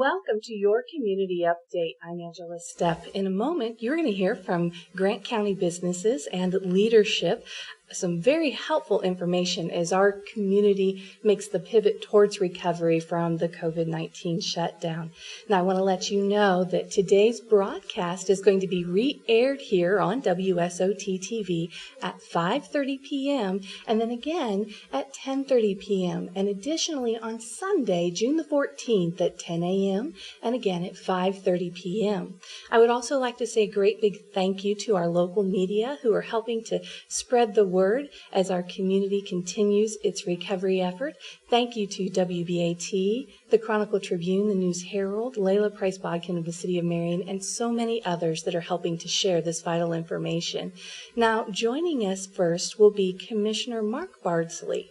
welcome to your community update. I'm Angela Stepp. In a moment, you're going to hear from Grant County businesses and leadership some very helpful information as our community makes the pivot towards recovery from the COVID-19 shutdown. Now, I want to let you know that today's broadcast is going to be re-aired here on WSOT-TV at 5:30 p.m. and then again at 10:30 p.m. and additionally on Sunday, June the 14th at 10 a.m. and again at 5:30 p.m. I would also like to say a great big thank you to our local media who are helping to spread the word as our community continues its recovery effort. Thank you to WBAT, the Chronicle Tribune, the News Herald, Layla Price-Bodkin of the City of Marion, and so many others that are helping to share this vital information. Now, joining us first will be Commissioner Mark Bardsley,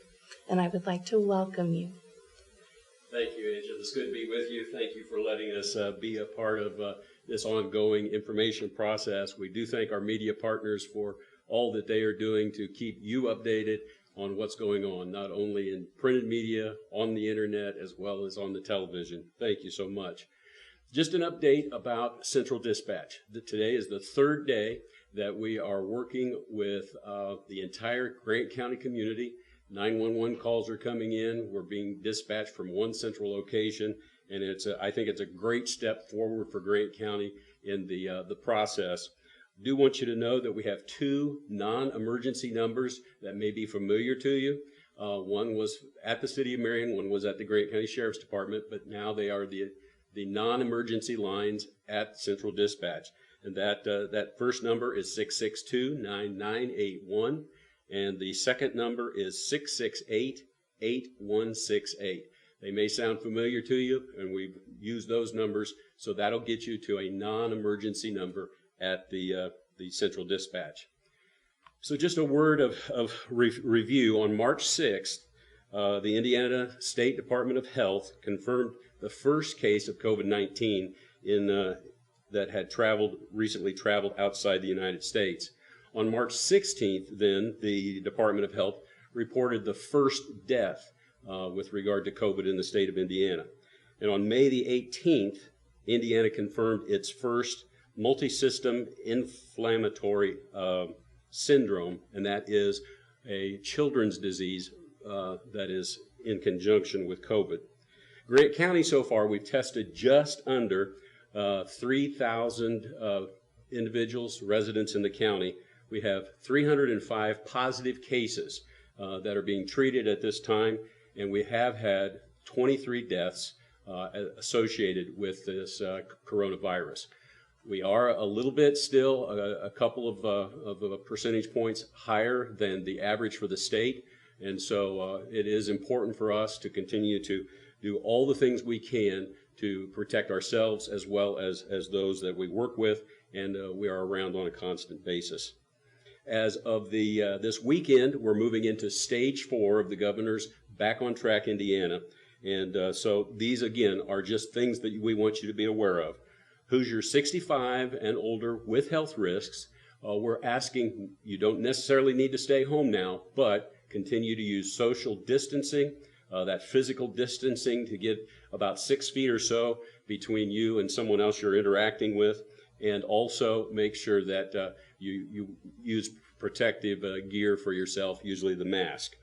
and I would like to welcome you. Thank you, Angela. It's good to be with you. Thank you for letting us be a part of this ongoing information process. We do thank our media partners for all that they are doing to keep you updated on what's going on, not only in printed media, on the internet, as well as on the television. Thank you so much. Just an update about Central Dispatch. Today is the third day that we are working with the entire Grant County community. 911 calls are coming in. We're being dispatched from one central location, and I think it's a great step forward for Grant County in the process. Do want you to know that we have two non-emergency numbers that may be familiar to you. One was at the City of Marion, one was at the Grant County Sheriff's Department, but now they are the non-emergency lines at Central Dispatch. And that first number is 662-9981, and the second number is 668-8168. They may sound familiar to you, and we've used those numbers, so that'll get you to a non-emergency number at the Central Dispatch. So just a word of review. On March 6th, the Indiana State Department of Health confirmed the first case of COVID-19 that had recently traveled outside the United States. On March 16th, then, the Department of Health reported the first death with regard to COVID in the state of Indiana. And on May the 18th, Indiana confirmed its first multisystem inflammatory syndrome, and that is a children's disease that is in conjunction with COVID. Grant County, so far, we've tested just under 3,000 individuals, residents in the county. We have 305 positive cases that are being treated at this time, and we have had 23 deaths associated with this coronavirus. We are a little bit still, a couple of percentage points higher than the average for the state. And so it is important for us to continue to do all the things we can to protect ourselves as well as those that we work with and we are around on a constant basis. As of this weekend, we're moving into stage 4 of the governor's Back on Track Indiana. And so these, again, are just things that we want you to be aware of. Who's your 65 and older with health risks? We're asking, you don't necessarily need to stay home now, but continue to use social distancing, that physical distancing to get about 6 feet or so between you and someone else you're interacting with, and also make sure that you use protective gear for yourself, usually the mask.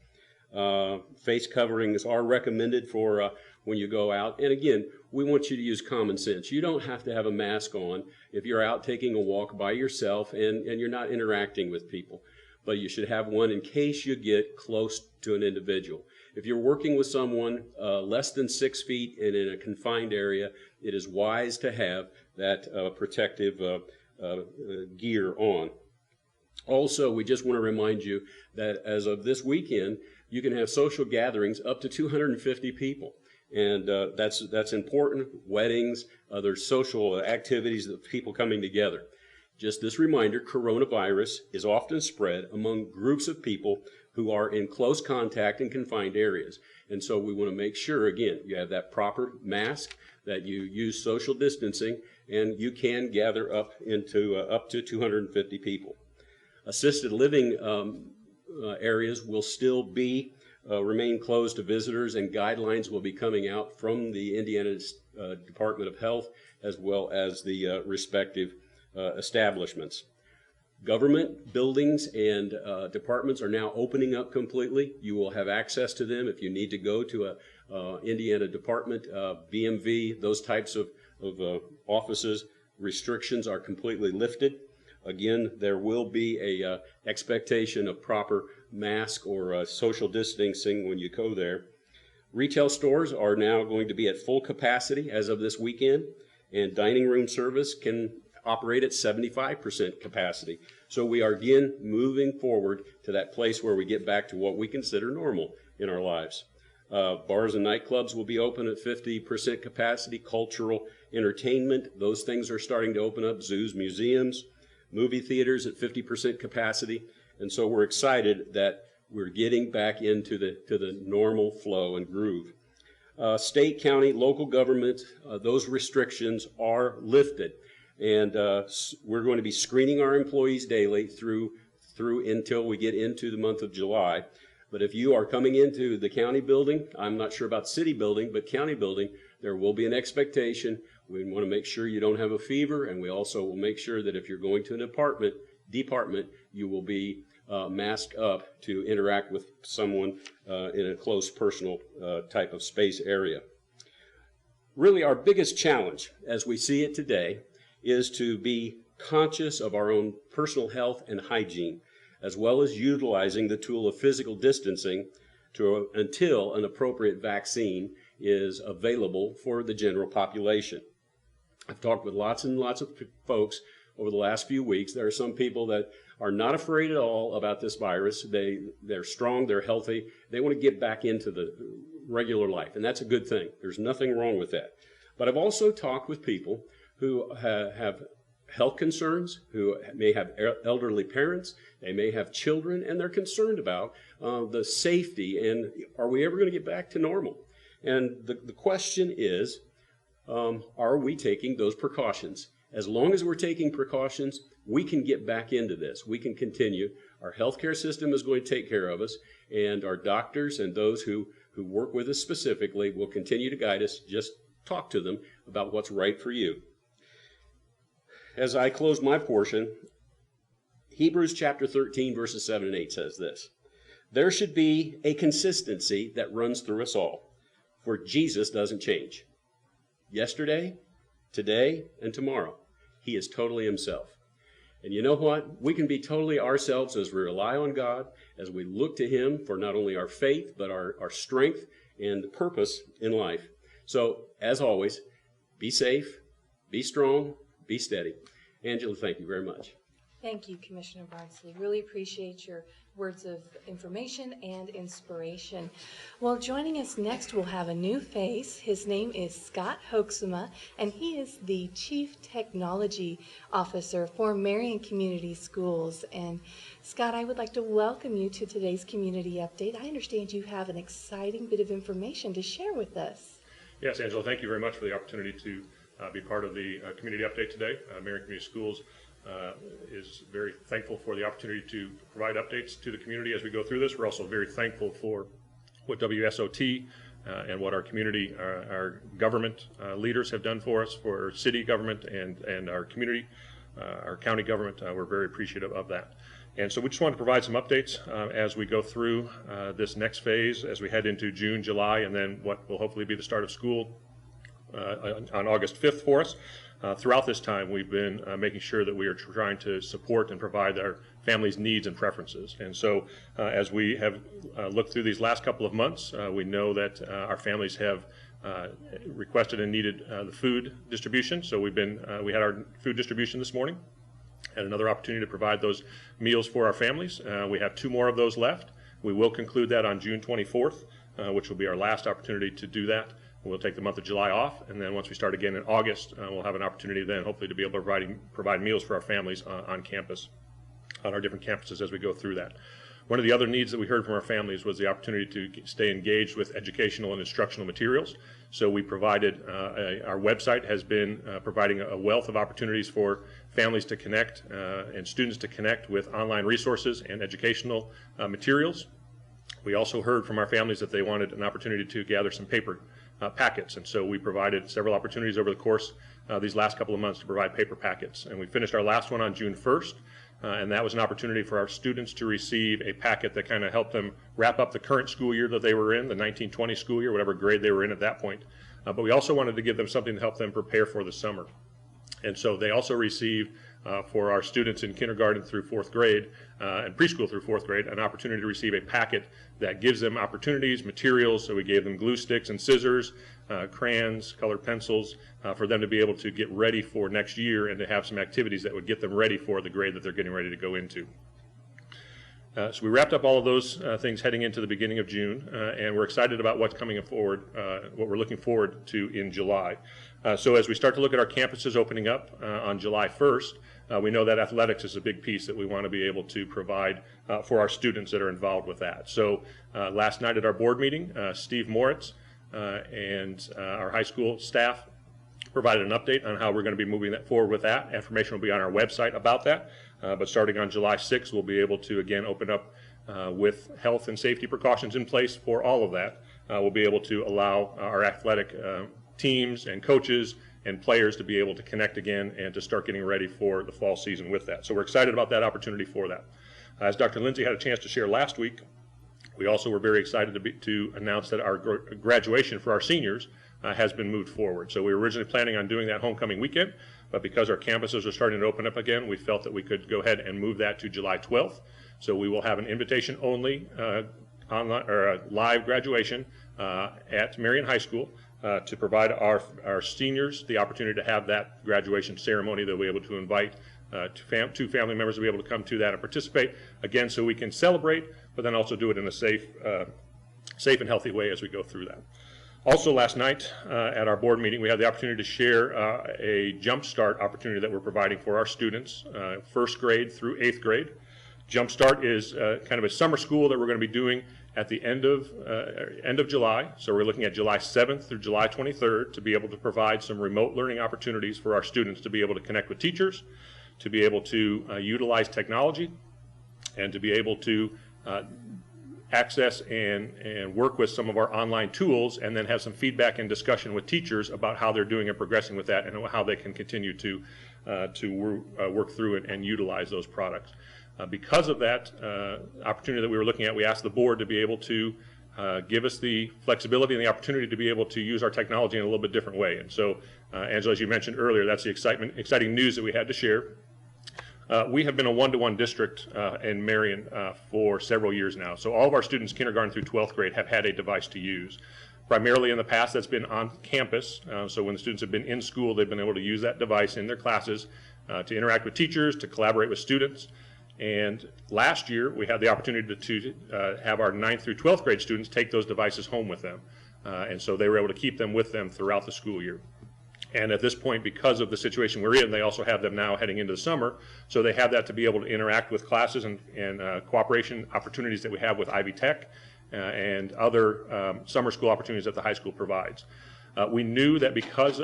Face coverings are recommended for when you go out. And again, we want you to use common sense. You don't have to have a mask on if you're out taking a walk by yourself and you're not interacting with people. But you should have one in case you get close to an individual. If you're working with someone less than 6 feet and in a confined area, it is wise to have that protective gear on. Also, we just want to remind you that as of this weekend, you can have social gatherings up to 250 people. And that's important. Weddings, other social activities, of people coming together. Just this reminder, coronavirus is often spread among groups of people who are in close contact in confined areas. And so we want to make sure, again, you have that proper mask, that you use social distancing, and you can gather up to 250 people. Assisted living areas will still remain closed to visitors, and guidelines will be coming out from the Indiana Department of Health as well as the respective establishments. Government buildings and departments are now opening up completely. You will have access to them if you need to go to a Indiana department, BMV, those types of offices. Restrictions are completely lifted. Again, there will be a expectation of proper mask or social distancing when you go there. Retail stores are now going to be at full capacity as of this weekend, and dining room service can operate at 75% capacity. So we are again moving forward to that place where we get back to what we consider normal in our lives. Bars and nightclubs will be open at 50% capacity. Cultural entertainment, those things are starting to open up. Zoos, museums, movie theaters at 50% capacity. And so we're excited that we're getting back into the normal flow and groove. State, county, local government, those restrictions are lifted. And we're going to be screening our employees daily through until we get into the month of July. But if you are coming into the county building, I'm not sure about city building, but county building, there will be an expectation. We want to make sure you don't have a fever, and we also will make sure that if you're going to an department, you will be masked up to interact with someone in a close personal type of space area. Really, our biggest challenge, as we see it today, is to be conscious of our own personal health and hygiene, as well as utilizing the tool of physical distancing until an appropriate vaccine is available for the general population. I've talked with lots and lots of folks over the last few weeks. There are some people that are not afraid at all about this virus. They're strong, they're healthy, they want to get back into the regular life, and that's a good thing. There's nothing wrong with that. But I've also talked with people who have health concerns, who may have elderly parents, they may have children, and they're concerned about the safety and are we ever going to get back to normal? And the question is, are we taking those precautions? As long as we're taking precautions, we can get back into this. We can continue. Our healthcare system is going to take care of us, and our doctors and those who work with us specifically will continue to guide us. Just talk to them about what's right for you. As I close my portion, Hebrews chapter 13, verses 7 and 8 says this: there should be a consistency that runs through us all, for Jesus doesn't change. Yesterday, today, and tomorrow, he is totally himself. And you know what? We can be totally ourselves as we rely on God, as we look to him for not only our faith, but our strength and purpose in life. So, as always, be safe, be strong, be steady. Angela, thank you very much. Thank you, Commissioner Bardsley. Really appreciate your words of information and inspiration. Well, joining us next, we'll have a new face. His name is Scott Hoeksema, and he is the Chief Technology Officer for Marion Community Schools. And Scott, I would like to welcome you to today's Community Update. I understand you have an exciting bit of information to share with us. Yes, Angela, thank you very much for the opportunity to be part of the Community Update today. Marion Community Schools is very thankful for the opportunity to provide updates to the community as we go through this. We're also very thankful for what WSOT and what our community, our government leaders have done for us, for city government and our community, our county government. We're very appreciative of that. And so we just want to provide some updates as we go through this next phase, as we head into June, July, and then what will hopefully be the start of school on August 5th for us. Throughout this time, we've been making sure that we are trying to support and provide our families' needs and preferences. And so as we have looked through these last couple of months, we know that our families have requested and needed the food distribution. So we had our food distribution this morning, had another opportunity to provide those meals for our families. We have 2 more of those left. We will conclude that on June 24th, which will be our last opportunity to do that. We'll take the month of July off, and then once we start again in August, we'll have an opportunity then hopefully to be able to provide meals for our families on campus, on our different campuses as we go through that. One of the other needs that we heard from our families was the opportunity to stay engaged with educational and instructional materials. So we provided, our website has been providing a wealth of opportunities for families to connect and students to connect with online resources and educational materials. We also heard from our families that they wanted an opportunity to gather some paper packets. And so we provided several opportunities over the course these last couple of months to provide paper packets. And we finished our last one on June 1st. And that was an opportunity for our students to receive a packet that kind of helped them wrap up the current school year that they were in, the 1920 school year, whatever grade they were in at that point. But we also wanted to give them something to help them prepare for the summer. And so they also received, for our students in kindergarten through 4th grade and preschool through 4th grade, an opportunity to receive a packet that gives them opportunities, materials. So we gave them glue sticks and scissors, crayons, colored pencils, for them to be able to get ready for next year and to have some activities that would get them ready for the grade that they're getting ready to go into. So we wrapped up all of those things heading into the beginning of June, and we're excited about what's coming forward, what we're looking forward to in July. So as we start to look at our campuses opening up on July 1st, we know that athletics is a big piece that we want to be able to provide for our students that are involved with that. So last night at our board meeting, Steve Moritz and our high school staff provided an update on how we're going to be moving that forward with that. Information will be on our website about that. But starting on July 6th, we'll be able to again open up with health and safety precautions in place for all of that. We'll be able to allow our athletic teams and coaches and players to be able to connect again and to start getting ready for the fall season with that. So we're excited about that opportunity for that. As Dr. Lindsay had a chance to share last week, we also were very excited to announce that our graduation for our seniors has been moved forward. So we were originally planning on doing that homecoming weekend, but because our campuses are starting to open up again, we felt that we could go ahead and move that to July 12th. So we will have an invitation-only online or a live graduation at Marion High School to provide our seniors the opportunity to have that graduation ceremony. They'll be able to invite two family members to be able to come to that and participate, again, so we can celebrate, but then also do it in a safe and healthy way as we go through that. Also last night at our board meeting, we had the opportunity to share a Jump Start opportunity that we're providing for our students, 1st grade through 8th grade. Jump Start is kind of a summer school that we're going to be doing at the end of July. So we're looking at July 7th through July 23rd to be able to provide some remote learning opportunities for our students to be able to connect with teachers, to be able to utilize technology, and to be able to access and work with some of our online tools, and then have some feedback and discussion with teachers about how they're doing and progressing with that, and how they can continue to work through and utilize those products. Because of that opportunity that we were looking at, we asked the board to be able to give us the flexibility and the opportunity to be able to use our technology in a little bit different way. And so, Angela, as you mentioned earlier, that's the exciting news that we had to share. We have been a one-to-one district in Marion for several years now. So all of our students, kindergarten through 12th grade, have had a device to use. Primarily in the past, that's been on campus. So when the students have been in school, they've been able to use that device in their classes to interact with teachers, to collaborate with students. And last year, we had the opportunity to have our 9th through 12th grade students take those devices home with them. And so they were able to keep them with them throughout the school year. And at this point, because of the situation we're in, they also have them now heading into the summer. So they have that to be able to interact with classes and cooperation opportunities that we have with Ivy Tech and other summer school opportunities that the high school provides. We know that because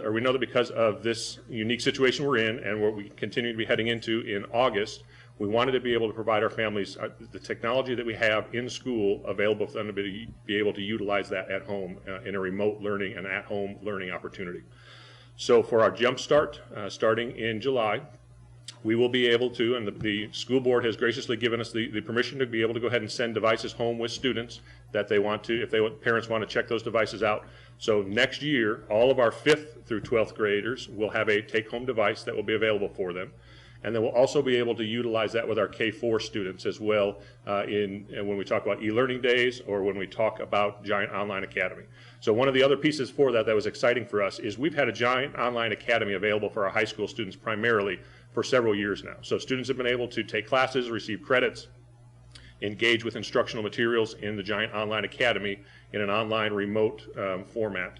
of this unique situation we're in and what we continue to be heading into in August, we wanted to be able to provide our families the technology that we have in school available for them to be able to utilize that at home in a remote learning and at-home learning opportunity. So for our Jump Start, starting in July, we will be able to, and the school board has graciously given us the permission to be able to go ahead and send devices home with students that they want to, if parents want to check those devices out. So next year, all of our 5th through 12th graders will have a take-home device that will be available for them. And then we'll also be able to utilize that with our K-4 students as well when we talk about e-learning days or when we talk about Giant Online Academy. So one of the other pieces for that was exciting for us is we've had a Giant Online Academy available for our high school students primarily for several years now. So students have been able to take classes, receive credits, engage with instructional materials in the Giant Online Academy in an online remote format.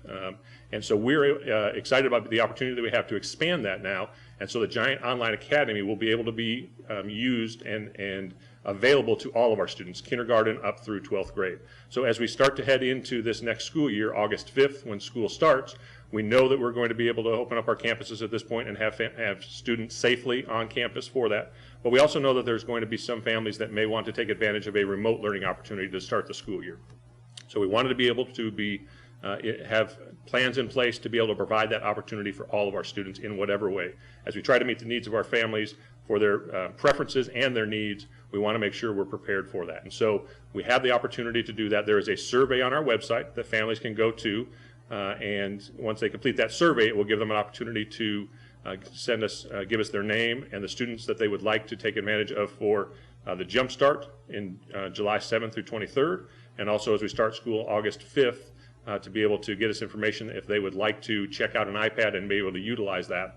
And so we're excited about the opportunity that we have to expand that now. And so the Giant Online Academy will be able to be used and available to all of our students, kindergarten up through 12th grade. So as we start to head into this next school year, August 5th, when school starts, we know that we're going to be able to open up our campuses at this point and have students safely on campus for that. But we also know that there's going to be some families that may want to take advantage of a remote learning opportunity to start the school year. So we wanted to be able to be have plans in place to be able to provide that opportunity for all of our students in whatever way. As we try to meet the needs of our families for their preferences and their needs, we want to make sure we're prepared for that. And so we have the opportunity to do that. There is a survey on our website that families can go to, and once they complete that survey, it will give them an opportunity to give us their name and the students that they would like to take advantage of for the Jump Start in July 7th through 23rd, and also as we start school August 5th, to be able to get us information if they would like to check out an iPad and be able to utilize that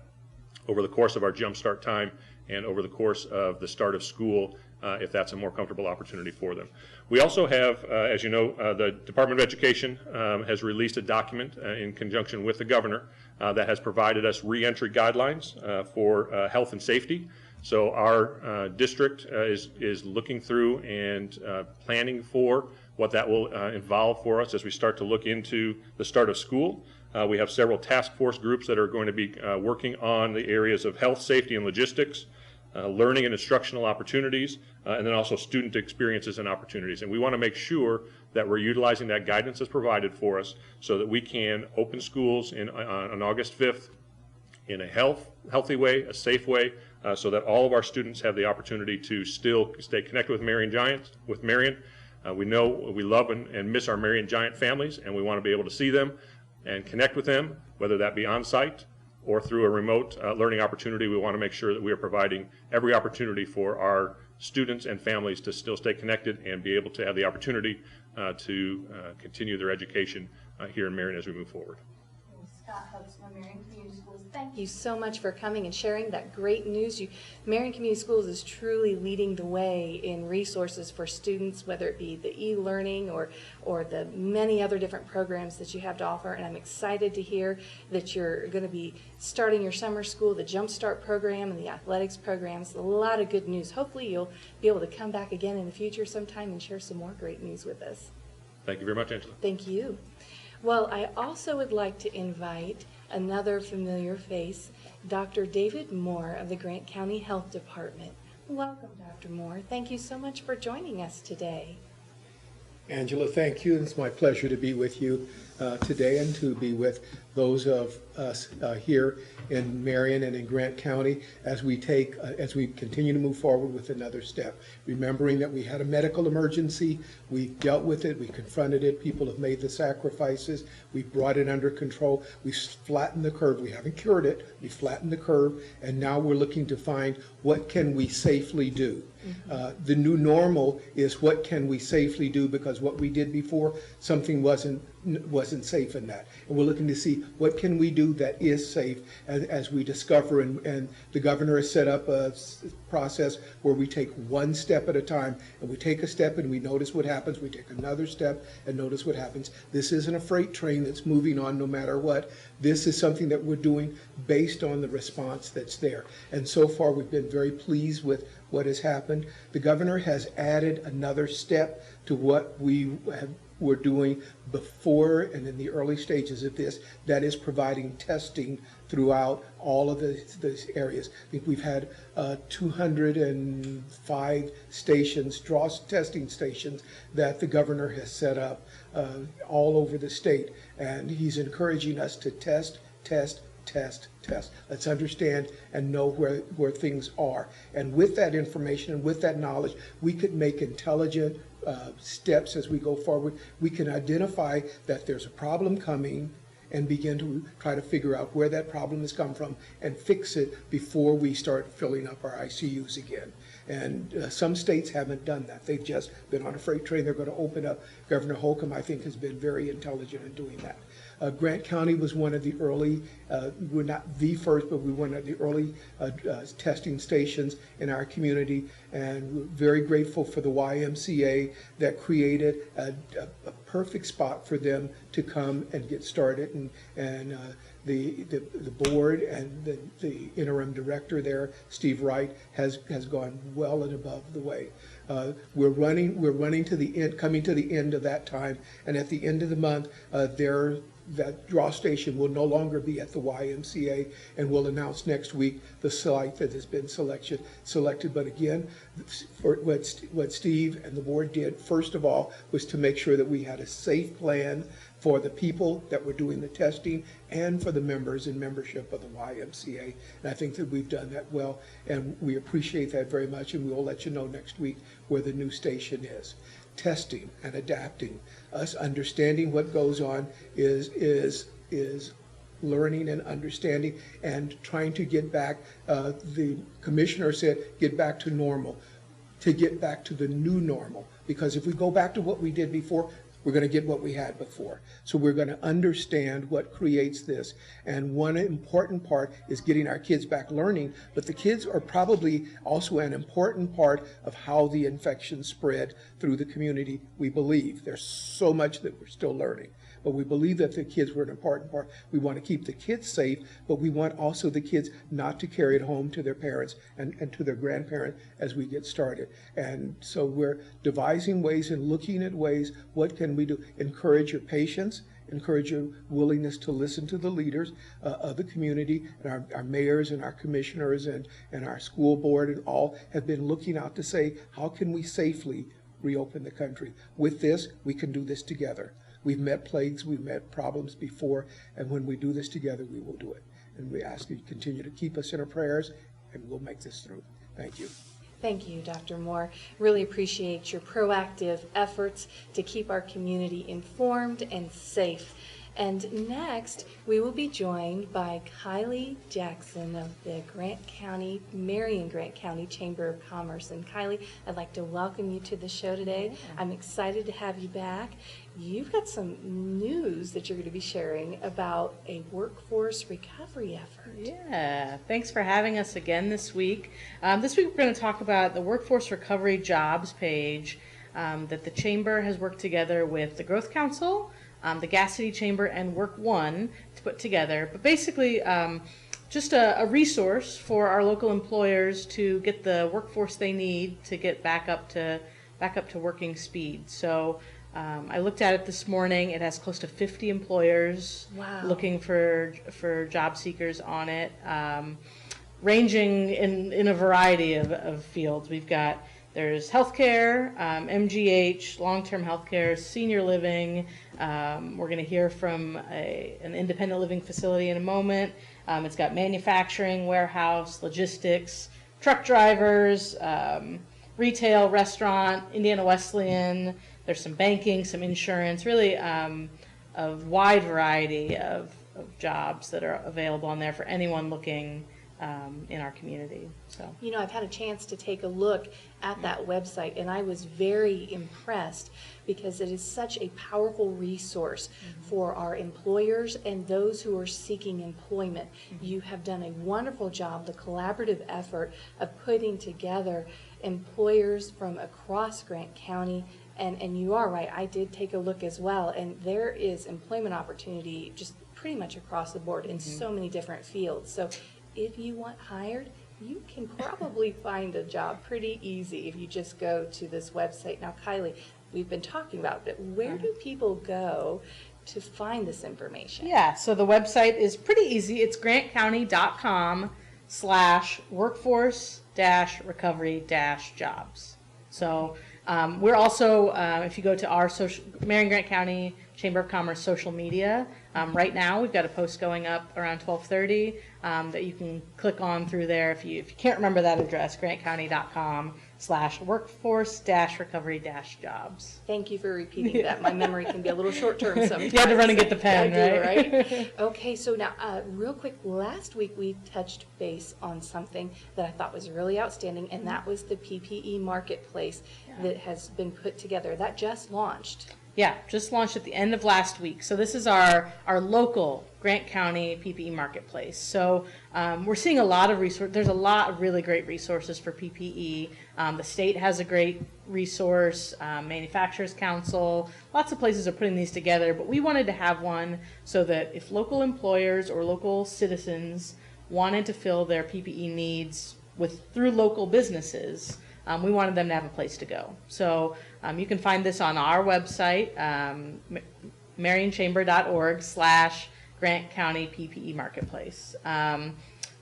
over the course of our Jump Start time and over the course of the start of school, if that's a more comfortable opportunity for them. We also have, as you know, the Department of Education has released a document in conjunction with the governor that has provided us re-entry guidelines for health and safety. So our district is looking through and planning for what that will involve for us as we start to look into the start of school. We have several task force groups that are going to be working on the areas of health, safety, and logistics, learning and instructional opportunities, and then also student experiences and opportunities. And we want to make sure that we're utilizing that guidance that's provided for us so that we can open schools on August 5th in a healthy way, a safe way, so that all of our students have the opportunity to still stay connected with Marion. We know we love and miss our Marion Giant families, and we want to be able to see them and connect with them, whether that be on site or through a remote learning opportunity. We want to make sure that we are providing every opportunity for our students and families to still stay connected and be able to have the opportunity to continue their education here in Marion as we move forward. Scott Hopes from Marion Community Schools, thank you so much for coming and sharing that great news. Marion Community Schools is truly leading the way in resources for students, whether it be the e-learning or the many other different programs that you have to offer. And I'm excited to hear that you're going to be starting your summer school, the Jump Start program and the athletics programs. A lot of good news. Hopefully you'll be able to come back again in the future sometime and share some more great news with us. Thank you very much, Angela. Thank you. Well, I also would like to invite another familiar face, Dr. David Moore of the Grant County Health Department. Welcome, Dr. Moore. Thank you so much for joining us today. Angela, thank you. It's my pleasure to be with you today and to be with those of us here in Marion and in Grant County as we continue to move forward with another step. Remembering that we had a medical emergency, we dealt with it, we confronted it, people have made the sacrifices, we brought it under control, we flattened the curve. We haven't cured it, we flattened the curve, and now we're looking to find what can we safely do. The new normal is what can we safely do, because what we did before, something wasn't safe in that. And we're looking to see what can we do that is safe as we discover, and the governor has set up a process where we take one step at a time, and we take a step and we notice what happens, we take another step and notice what happens. This isn't a freight train that's moving on no matter what. This is something that we're doing based on the response that's there. And so far we've been very pleased with what has happened. The governor has added another step to what we're doing before and in the early stages of this, that is providing testing throughout all of these areas. I think we've had 205 stations, testing stations that the governor has set up all over the state, and he's encouraging us to test. Let's understand and know where things are. And with that information and with that knowledge, we could make intelligent steps as we go forward. We can identify that there's a problem coming and begin to try to figure out where that problem has come from and fix it before we start filling up our ICUs again. And some states haven't done that. They've just been on a freight train. They're going to open up. Governor Holcomb, I think, has been very intelligent in doing that. Grant County was one of the early, we're not the first, but we were one of the early testing stations in our community, and we're very grateful for the YMCA that created a perfect spot for them to come and get started, and the board and the interim director there, Steve Wright, has gone well and above the way. We're running to the end, coming to the end of that time, and at the end of the month, that draw station will no longer be at the YMCA, and we'll announce next week the site that has been selected. But again, for what Steve and the board did, first of all, was to make sure that we had a safe plan for the people that were doing the testing and for the members and membership of the YMCA. And I think that we've done that well, and we appreciate that very much, and we will let you know next week where the new station is. Testing and adapting, us understanding what goes on is learning and understanding and trying to get back, the commissioner said, get back to normal, to get back to the new normal. Because if we go back to what we did before, we're going to get what we had before. So we're going to understand what creates this. And one important part is getting our kids back learning, but the kids are probably also an important part of how the infection spread through the community, we believe. There's so much that we're still learning. But we believe that the kids were an important part. We want to keep the kids safe, but we want also the kids not to carry it home to their parents and to their grandparents as we get started. And so we're devising ways and looking at ways, what can we do? Encourage your patience, encourage your willingness to listen to the leaders of the community, and our mayors and our commissioners and our school board and all have been looking out to say, how can we safely reopen the country? With this, we can do this together. We've met plagues, we've met problems before, and when we do this together, we will do it. And we ask you to continue to keep us in our prayers, and we'll make this through. Thank you. Thank you, Dr. Moore. Really appreciate your proactive efforts to keep our community informed and safe. And next, we will be joined by Kylie Jackson of the Marion Grant County Chamber of Commerce. And Kylie, I'd like to welcome you to the show today. Yeah. I'm excited to have you back. You've got some news that you're going to be sharing about a workforce recovery effort. Yeah, thanks for having us again this week. This week we're going to talk about the workforce recovery jobs page that the Chamber has worked together with the Growth Council, the Gas City Chamber, and Work One to put together. But basically, just a resource for our local employers to get the workforce they need to get back up to working speed. So I looked at it this morning. It has close to 50 employers looking for job seekers on it, ranging in a variety of fields. There's healthcare, MGH, long-term healthcare, senior living. We're going to hear from an independent living facility in a moment. It's got manufacturing, warehouse, logistics, truck drivers, retail, restaurant, Indiana Wesleyan. There's some banking, some insurance, really a wide variety of jobs that are available on there for anyone looking in our community. So, you know, I've had a chance to take a look at that website, and I was very impressed because it is such a powerful resource for our employers and those who are seeking employment. You have done a wonderful job, the collaborative effort of putting together employers from across Grant County. And you are right, I did take a look as well, and there is employment opportunity just pretty much across the board in so many different fields. So if you want hired, you can probably find a job pretty easy if you just go to this website. Now, Kylie, we've been talking about it. Where do people go to find this information? Yeah, so the website is pretty easy. It's grantcounty.com/workforce-recovery-jobs. So we're also, if you go to our Marion Grant County Chamber of Commerce social media, right now we've got a post going up around 12:30 that you can click on through there. If you can't remember that address, grantcounty.com/workforce-recovery-jobs. Thank you for repeating that. My memory can be a little short-term sometimes. You had to run and get the pen, right? Okay, so now, real quick, last week we touched base on something that I thought was really outstanding, and that was the PPE marketplace that has been put together. That just launched. Yeah, just launched at the end of last week. So this is our local Grant County PPE marketplace. So we're seeing a lot of there's a lot of really great resources for PPE. The state has a great resource, Manufacturers Council, lots of places are putting these together, but we wanted to have one so that if local employers or local citizens wanted to fill their PPE needs through local businesses, we wanted them to have a place to go. So you can find this on our website, marionchamber.org/Grant County PPE Marketplace.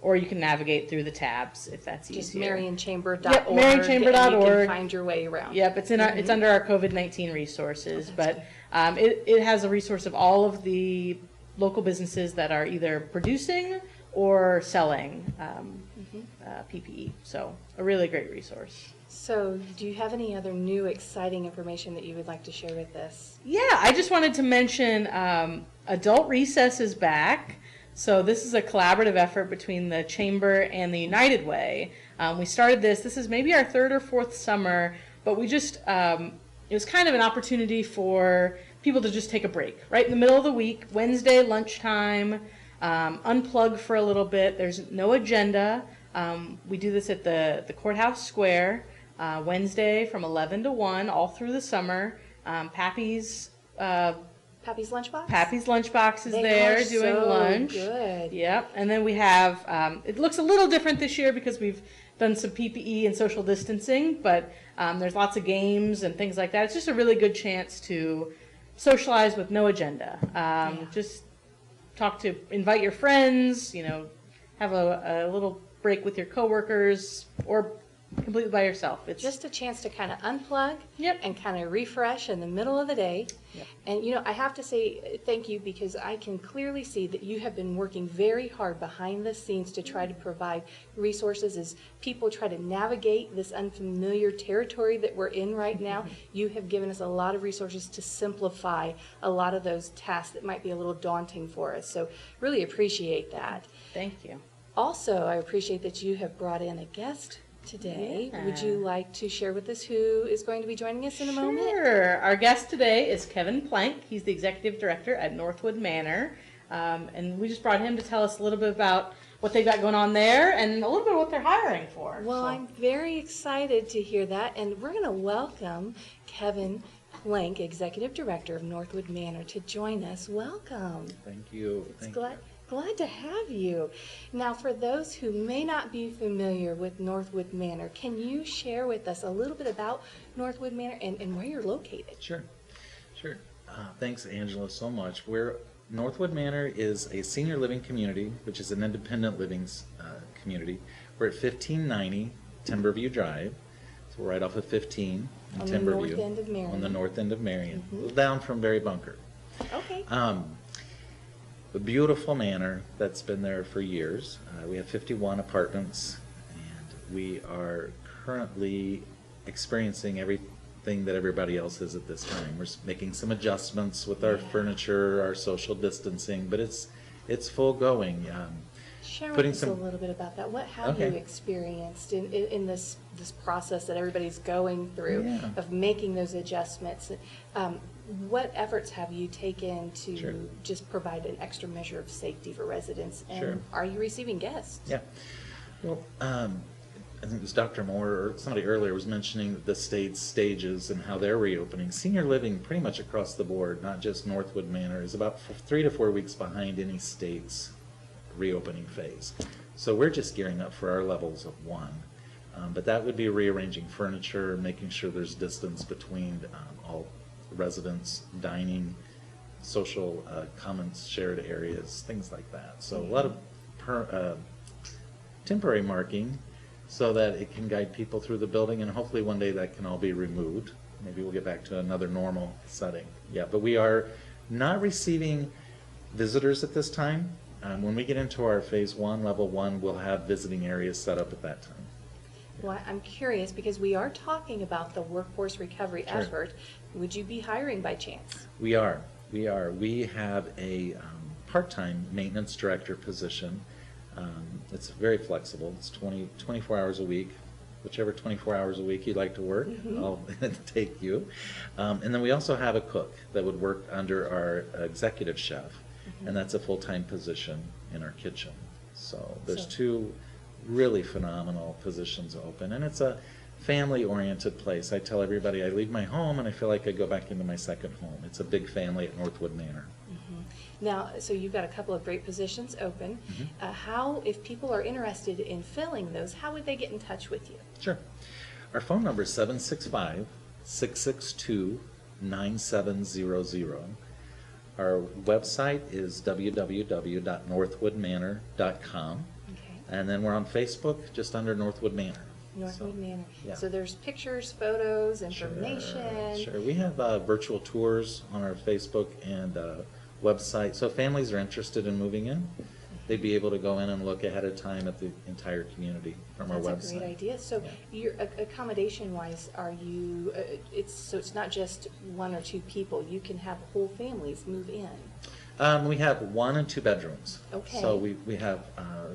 or you can navigate through the tabs if that's Just easier. marionchamber.org. Yep, marionchamber.org. And you can find your way around. Yep, it's it's under our COVID-19 resources, but it has a resource of all of the local businesses that are either producing or selling PPE. So a really great resource. So do you have any other new exciting information that you would like to share with us? Yeah, I just wanted to mention Adult Recess is back. So this is a collaborative effort between the Chamber and the United Way. We started this. This is maybe our third or fourth summer, but we just, it was kind of an opportunity for people to just take a break. Right in the middle of the week, Wednesday lunchtime, unplug for a little bit. There's no agenda. We do this at the Courthouse Square, Wednesday from 11 to 1, all through the summer. Pappy's Lunchbox is there doing lunch. Good. Yep. And then we have, it looks a little different this year because we've done some PPE and social distancing, but there's lots of games and things like that. It's just a really good chance to socialize with no agenda. Just invite your friends, have a little break with your coworkers, or completely by yourself. It's just a chance to kind of unplug Yep. and kind of refresh in the middle of the day. Yep. And I have to say thank you, because I can clearly see that you have been working very hard behind the scenes to try to provide resources as people try to navigate this unfamiliar territory that we're in right now. You have given us a lot of resources to simplify a lot of those tasks that might be a little daunting for us. So really appreciate that. Thank you. Also, I appreciate that you have brought in a guest today. Yeah. Would you like to share with us who is going to be joining us in a moment? Sure. Our guest today is Kevin Plank. He's the executive director at Northwood Manor. And we just brought him to tell us a little bit about what they've got going on there and a little bit of what they're hiring for. Well, I'm very excited to hear that, and we're going to welcome Kevin Plank, executive director of Northwood Manor, to join us. Welcome. Thank you. Glad to have you. Now, for those who may not be familiar with Northwood Manor, can you share with us a little bit about Northwood Manor and where you're located? Sure. Thanks, Angela, so much. Northwood Manor is a senior living community, which is an independent living community. We're at 1590 Timberview Drive, so we're right off of 15 in On Timberview. the north end of Marion. On the north end of Marion, down from Berry Bunker. Okay. A beautiful manor that's been there for years. We have 51 apartments, and we are currently experiencing everything that everybody else is at this time. We're making some adjustments with our furniture, our social distancing, but it's full going. Share with us a little bit about that. What have you Okay. experienced in this process that everybody's going through Yeah. of making those adjustments? What efforts have you taken to Sure. just provide an extra measure of safety for residents? And Sure. are you receiving guests? Yeah. Well, I think it was Dr. Moore or somebody earlier was mentioning the stages and how they're reopening. Senior living pretty much across the board, not just Northwood Manor, is about 3 to 4 weeks behind any state's reopening phase. So we're just gearing up for our levels of 1. But that would be rearranging furniture, making sure there's distance between all residents, dining, social commons, shared areas, things like that. So a lot of temporary marking so that it can guide people through the building, and hopefully one day that can all be removed. Maybe we'll get back to another normal setting. Yeah, but we are not receiving visitors at this time. When we get into our phase 1, level 1, we'll have visiting areas set up at that time. Well, I'm curious because we are talking about the workforce recovery Sure. effort. Would you be hiring by chance? We are. We have a part-time maintenance director position. It's very flexible. It's 24 hours a week. Whichever 24 hours a week you'd like to work, I'll take you. And then we also have a cook that would work under our executive chef, and that's a full-time position in our kitchen. So there's 2 really phenomenal positions open, and it's a family-oriented place. I tell everybody I leave my home and I feel like I go back into my second home. It's a big family at Northwood Manor. Now, so you've got a couple of great positions open. How, if people are interested in filling those, how would they get in touch with you? Sure. Our phone number is 765-662-9700. Our website is www.northwoodmanor.com. Okay. And then we're on Facebook, just under Northwood Manor. Northwood Manor. Yeah. So there's pictures, photos, information. Sure. We have virtual tours on our Facebook and website. So if families are interested in moving in, they'd be able to go in and look ahead of time at the entire community from our website. That's a great idea. So, your accommodation-wise, are you? It's not just one or two people. You can have whole families move in. We have 1 and 2 bedrooms. Okay. So we have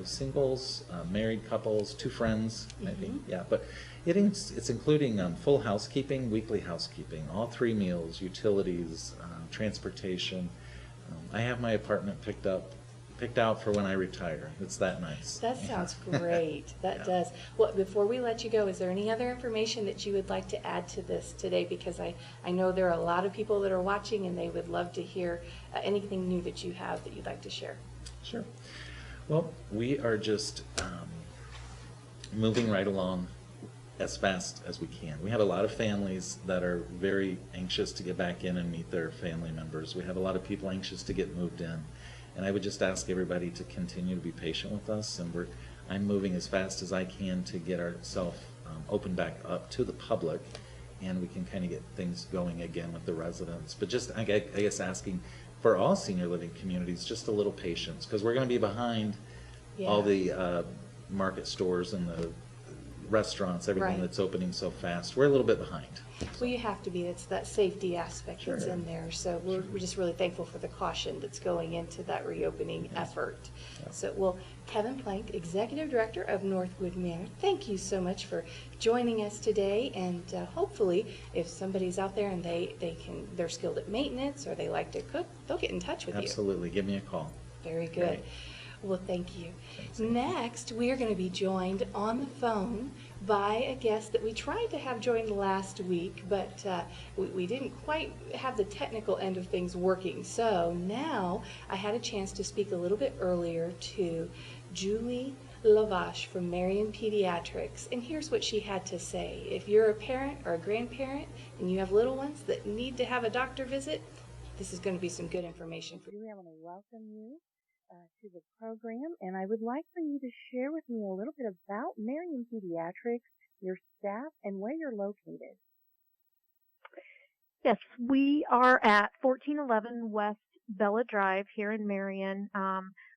singles, married couples, 2 friends, maybe. Yeah, but it's including full housekeeping, weekly housekeeping, all 3 meals, utilities, transportation. I have my apartment picked out for when I retire. It's that nice. That sounds great. That does. Well, before we let you go, is there any other information that you would like to add to this today? Because I know there are a lot of people that are watching and they would love to hear anything new that you have that you'd like to share. Sure. Well, we are just moving right along as fast as we can. We have a lot of families that are very anxious to get back in and meet their family members. We have a lot of people anxious to get moved in. And I would just ask everybody to continue to be patient with us. And I'm moving as fast as I can to get ourselves opened back up to the public, and we can kind of get things going again with the residents. But just, I guess, asking for all senior living communities just a little patience, because we're going to be behind all the market stores and the restaurants, everything that's opening so fast. We're a little bit behind. Well, you have to be. It's that safety aspect that's in there. So we're just really thankful for the caution that's going into that reopening effort. Yeah. So, well, Kevin Plank, Executive Director of Northwood Manor, thank you so much for joining us today. And hopefully, if somebody's out there and they're skilled at maintenance or they like to cook, they'll get in touch with you. Absolutely. Give me a call. Very good. Great. Well, thank you. Thanks. Next, we are going to be joined on the phone by a guest that we tried to have joined last week, but we didn't quite have the technical end of things working. So now I had a chance to speak a little bit earlier to Julie Lavache from Marion Pediatrics, and here's what she had to say. If you're a parent or a grandparent and you have little ones that need to have a doctor visit, this is going to be some good information for you. I want to welcome you to the program, and I would like for you to share with me a little bit about Marion Pediatrics, your staff, and where you're located. Yes, we are at 1411 West Bella Drive here in Marion.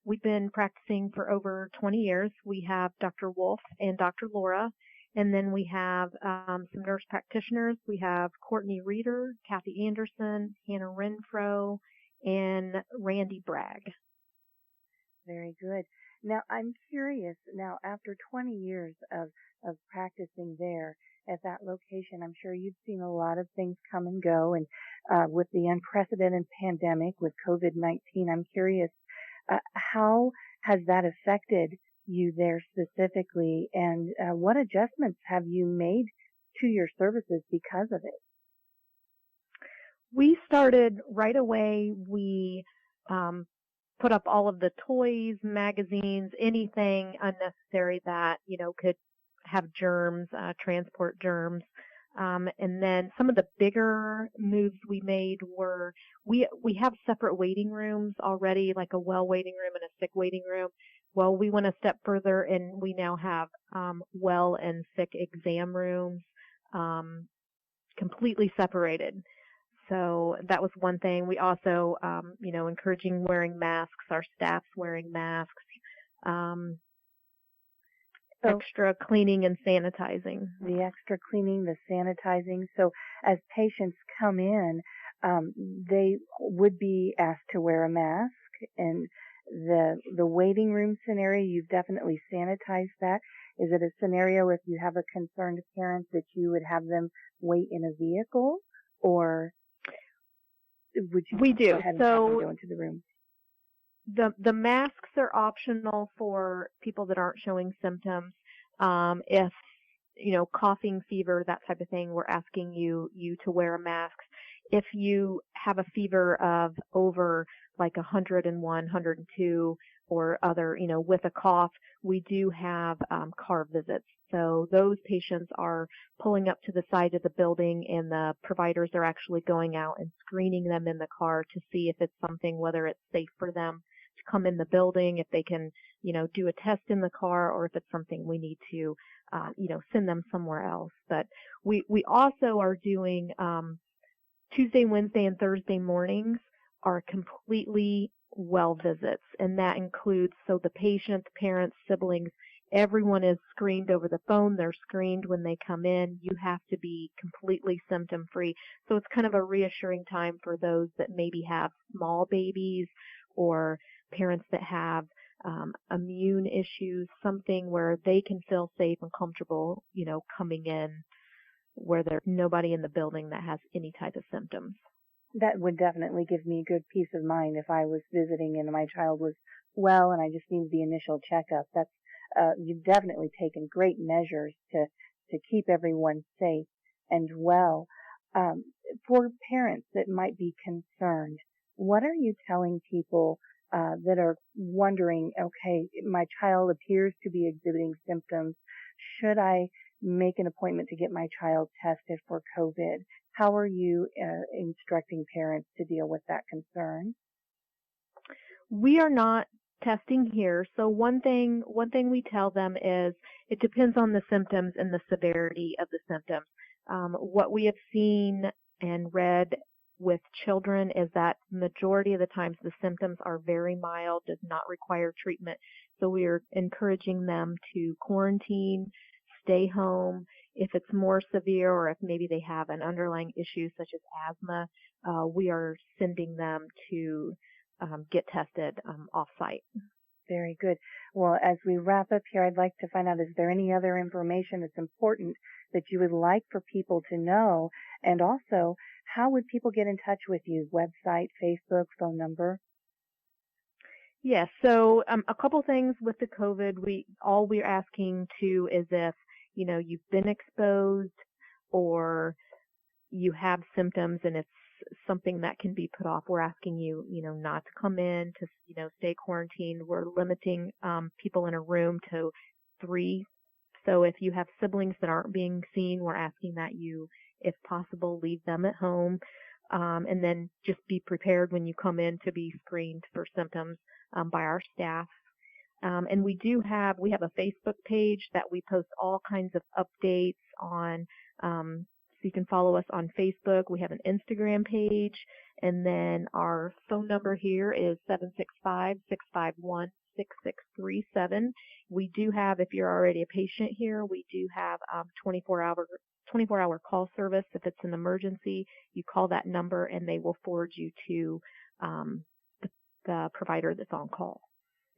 We've been practicing for over 20 years. We have Dr. Wolf and Dr. Laura, and then we have some nurse practitioners. We have Courtney Reeder, Kathy Anderson, Hannah Renfro, and Randy Bragg. Very good. Now, I'm curious, now after 20 years of practicing there at that location, I'm sure you've seen a lot of things come and go, and with the unprecedented pandemic with COVID-19, I'm curious, how has that affected you there specifically, and what adjustments have you made to your services because of it? We started right away. We put up all of the toys, magazines, anything unnecessary that, could have germs, transport germs. And then some of the bigger moves we made were, we have separate waiting rooms already, like a well waiting room and a sick waiting room. Well, we went a step further and we now have well and sick exam rooms completely separated. So that was one thing. We also, encouraging wearing masks, our staff's wearing masks, extra cleaning and sanitizing. The extra cleaning, the sanitizing. So as patients come in, they would be asked to wear a mask, and the waiting room scenario, you've definitely sanitized that. Is it a scenario if you have a concerned parent that you would have them wait in a vehicle, or would you we do. Go ahead and go into the room? The masks are optional for people that aren't showing symptoms. If coughing, fever, that type of thing, we're asking you to wear a mask. If you have a fever of over like 101, 102, or other, with a cough, we do have car visits. So those patients are pulling up to the side of the building, and the providers are actually going out and screening them in the car to see if it's something, whether it's safe for them to come in the building, if they can do a test in the car, or if it's something we need to, send them somewhere else. But we also are doing Tuesday, Wednesday, and Thursday mornings are completely well visits, and that includes, so the patient, parents, siblings, everyone is screened over the phone. They're screened when they come in. You have to be completely symptom free. So it's kind of a reassuring time for those that maybe have small babies or parents that have immune issues, something where they can feel safe and comfortable, coming in where there's nobody in the building that has any type of symptoms. That would definitely give me good peace of mind if I was visiting and my child was well and I just needed the initial checkup. That's you've definitely taken great measures to keep everyone safe and well. For parents that might be concerned, what are you telling people that are wondering, okay, my child appears to be exhibiting symptoms. Should I make an appointment to get my child tested for COVID? How are you instructing parents to deal with that concern? We are not testing here. So one thing we tell them is it depends on the symptoms and the severity of the symptoms. What we have seen and read with children is that majority of the times the symptoms are very mild, does not require treatment. So we are encouraging them to quarantine, stay home. If it's more severe, or if maybe they have an underlying issue such as asthma, we are sending them to get tested off-site. Very good. Well, as we wrap up here, I'd like to find out, is there any other information that's important that you would like for people to know? And also, how would people get in touch with you? Website, Facebook, phone number? Yes. So a couple things with the COVID. All we're asking to is if, you've been exposed or you have symptoms and it's something that can be put off. We're asking you, not to come in, to, stay quarantined. We're limiting people in a room to 3. So if you have siblings that aren't being seen, we're asking that you, if possible, leave them at home. And then just be prepared when you come in to be screened for symptoms by our staff. And we have a Facebook page that we post all kinds of updates on. So you can follow us on Facebook. We have an Instagram page. And then our phone number here is 765-651-6637. We do have, if you're already a patient here, we do have 24-hour call service. If it's an emergency, you call that number and they will forward you to the provider that's on call.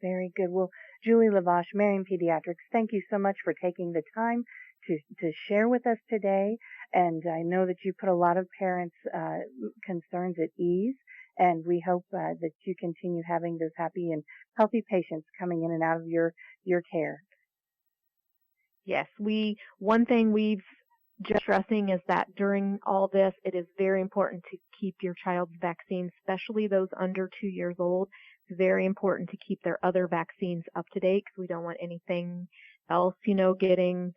Very good. Well, Julie Lavash, Marion Pediatrics, thank you so much for taking the time to share with us today. And I know that you put a lot of parents' concerns at ease, and we hope that you continue having those happy and healthy patients coming in and out of your care. Yes, one thing we've just stressing is that during all this, it is very important to keep your child's vaccines, especially those under 2 years old. It's very important to keep their other vaccines up to date because we don't want anything else, getting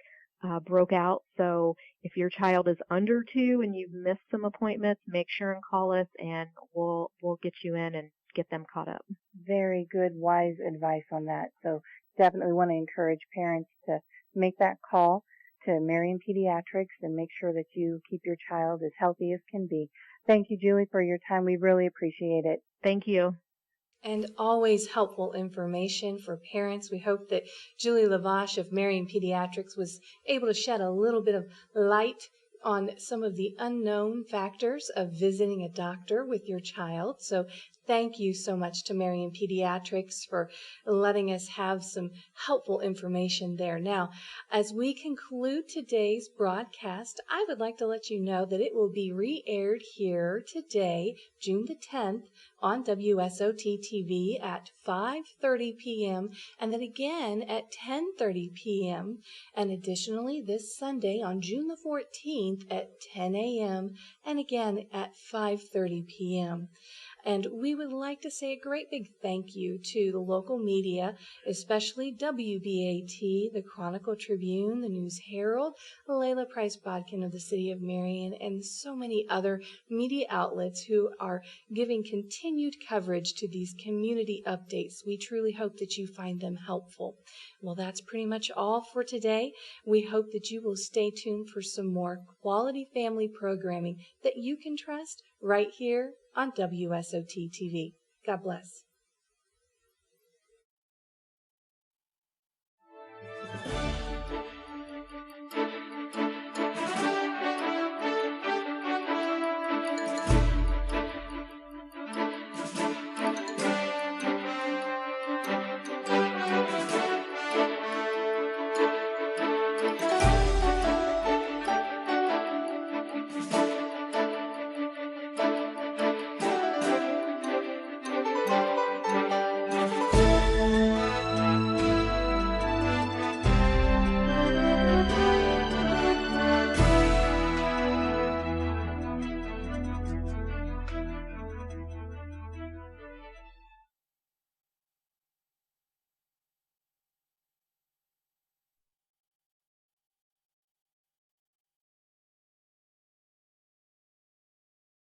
broke out. So if your child is under 2 and you've missed some appointments, make sure and call us and we'll get you in and get them caught up. Very good, wise advice on that. So definitely want to encourage parents to make that call to Marion Pediatrics and make sure that you keep your child as healthy as can be. Thank you, Julie, for your time. We really appreciate it. Thank you. And always helpful information for parents. We hope that Julie Lavash of Marion Pediatrics was able to shed a little bit of light on some of the unknown factors of visiting a doctor with your child. So thank you so much to Marion Pediatrics for letting us have some helpful information there. Now, as we conclude today's broadcast, I would like to let you know that it will be re-aired here today, June the 10th, on WSOT TV at 5:30 p.m. and then again at 10:30 p.m. and additionally this Sunday on June the 14th at 10 a.m. and again at 5:30 p.m. And we would like to say a great big thank you to the local media, especially WBAT, the Chronicle Tribune, the News Herald, Layla Price Bodkin of the City of Marion, and so many other media outlets who are giving continued coverage to these community updates. We truly hope that you find them helpful. Well, that's pretty much all for today. We hope that you will stay tuned for some more quality family programming that you can trust right here on WSOT TV. God bless.